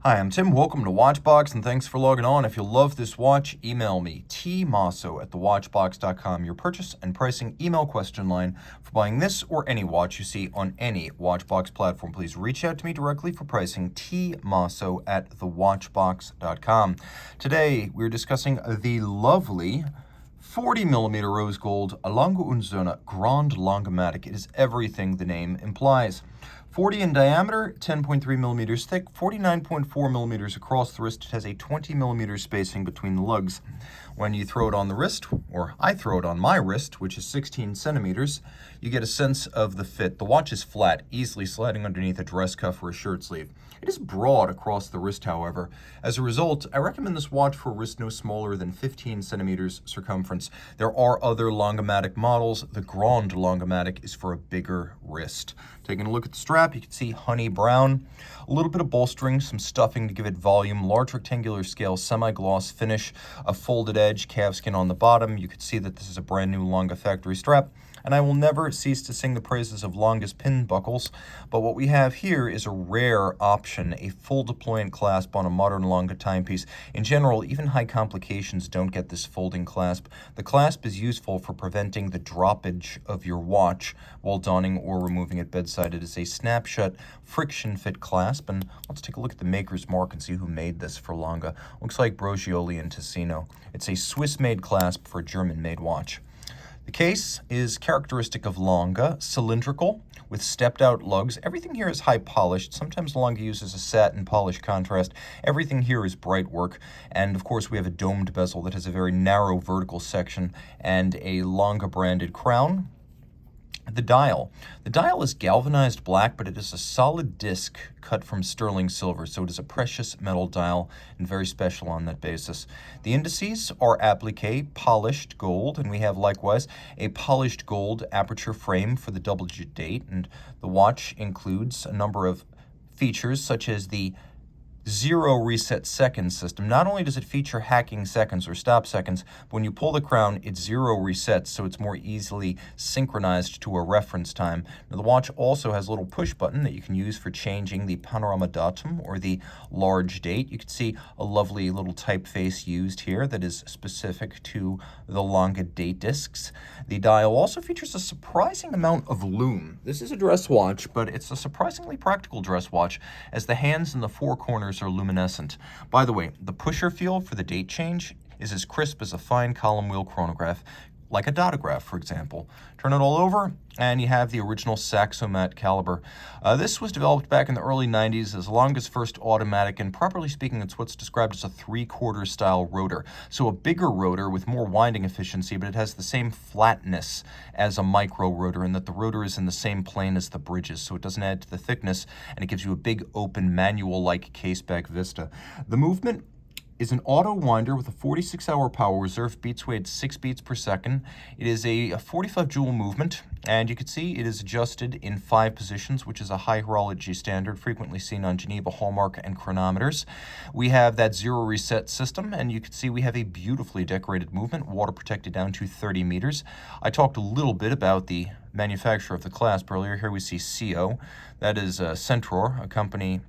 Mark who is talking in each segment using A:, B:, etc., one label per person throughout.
A: Hi, I'm Tim. Welcome to Watchbox, and thanks for logging on. If you love this watch, email me, tmosso@thewatchbox.com, your purchase and pricing email question line for buying this or any watch you see on any Watchbox platform. Please reach out to me directly for pricing, tmosso@thewatchbox.com. Today, we're discussing the lovely 40mm rose gold Lange Söhne Grand Langematik. It is everything the name implies. 40 in diameter, 10.3 millimeters thick, 49.4 millimeters across the wrist. It has a 20 millimeter spacing between the lugs. When you throw it on the wrist, or I throw it on my wrist, which is 16 centimeters, you get a sense of the fit. The watch is flat, easily sliding underneath a dress cuff or a shirt sleeve. It is broad across the wrist, however. As a result, I recommend this watch for a wrist no smaller than 15 centimeters circumference. There are other Langematik models. The Grand Langematik is for a bigger wrist. Taking a look at the strap, you can see honey brown, a little bit of bolstering, some stuffing to give it volume, large rectangular scale, semi-gloss finish, a folded edge, calfskin on the bottom. You can see that this is a brand new Lange factory strap. And I will never cease to sing the praises of Lange's pin buckles, but what we have here is a rare option, a full deployant clasp on a modern Lange timepiece. In general, even high complications don't get this folding clasp. The clasp is useful for preventing the droppage of your watch while donning or removing it bedside. It is a snapshot friction fit clasp, and let's take a look at the maker's mark and see who made this for Lange. Looks like Brogioli and Ticino. It's a Swiss-made clasp for a German-made watch. The case is characteristic of Lange, cylindrical, with stepped-out lugs. Everything here is high-polished. Sometimes Lange uses a satin polish contrast. Everything here is bright work. And, of course, we have a domed bezel that has a very narrow vertical section and a Lange-branded crown. The dial is galvanized black, but it is a solid disc cut from sterling silver, so it is a precious metal dial and very special on that basis. The indices are applique, polished gold, and we have likewise a polished gold aperture frame for the double-digit date, and the watch includes a number of features such as the zero reset seconds system. Not only does it feature hacking seconds or stop seconds, but when you pull the crown, it's zero resets, so it's more easily synchronized to a reference time. Now, the watch also has a little push button that you can use for changing the panorama datum or the large date. You can see a lovely little typeface used here that is specific to the Lange date discs. The dial also features a surprising amount of lume. This is a dress watch, but it's a surprisingly practical dress watch, as the hands and the four corners are luminescent. By the way, the pusher feel for the date change is as crisp as a fine column wheel chronograph, like a dotograph, for example. Turn it all over, and you have the original Saxomat caliber. This was developed back in the early 90s as Lange's first automatic, and properly speaking, it's what's described as a three-quarter style rotor. So a bigger rotor with more winding efficiency, but it has the same flatness as a micro rotor, in that the rotor is in the same plane as the bridges, so it doesn't add to the thickness, and it gives you a big, open, manual-like case-back vista. The movement is an auto winder with a 46-hour power reserve, beats weight 6 beats per second. It is a 45 joule movement, and you can see it is adjusted in 5 positions, which is a high horology standard frequently seen on Geneva hallmark and chronometers. We have that zero reset system, and you can see we have a beautifully decorated movement, water protected down to 30 meters. I talked a little bit about the manufacturer of the clasp earlier. Here we see CO. That is Centror, a company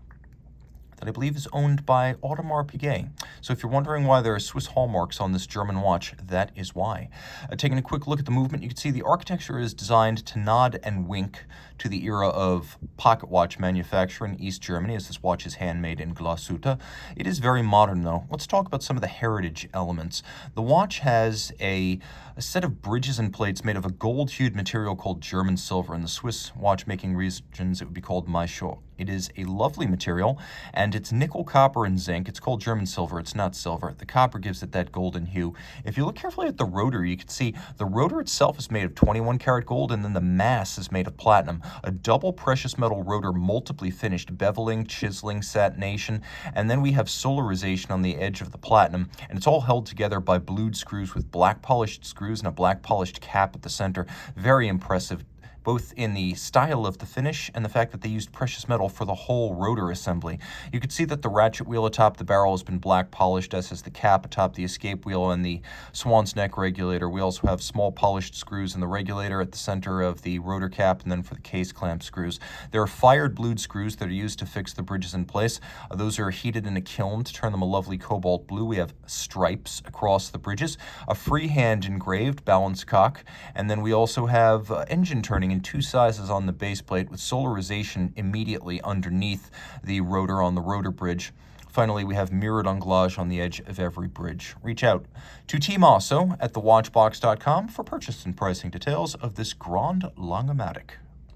A: that I believe is owned by Audemars Piguet. So if you're wondering why there are Swiss hallmarks on this German watch, that is why. Taking a quick look at the movement, you can see the architecture is designed to nod and wink to the era of pocket watch manufacture in East Germany, as this watch is handmade in Glashütte. It is very modern, though. Let's talk about some of the heritage elements. The watch has a set of bridges and plates made of a gold-hued material called German silver. In the Swiss watchmaking regions, it would be called Maillot. It is a lovely material, and it's nickel, copper, and zinc. It's called German silver. It's not silver. The copper gives it that golden hue. If you look carefully at the rotor, you can see the rotor itself is made of 21 karat gold, and then the mass is made of platinum. A double precious metal rotor, multiply finished, beveling, chiseling, satination, and then we have solarization on the edge of the platinum, and it's all held together by blued screws with black polished screws and a black polished cap at the center. Very impressive both in the style of the finish and the fact that they used precious metal for the whole rotor assembly. You can see that the ratchet wheel atop the barrel has been black polished, as has the cap atop the escape wheel and the swan's neck regulator. We also have small polished screws in the regulator at the center of the rotor cap, and then for the case clamp screws. There are fired blued screws that are used to fix the bridges in place. Those are heated in a kiln to turn them a lovely cobalt blue. We have stripes across the bridges, a freehand engraved balance cock, and then we also have engine turning in two sizes on the base plate with solarization immediately underneath the rotor on the rotor bridge. Finally, we have mirrored anglage on the edge of every bridge. Reach out to Team Mosso at thewatchbox.com for purchase and pricing details of this Grand Langematik.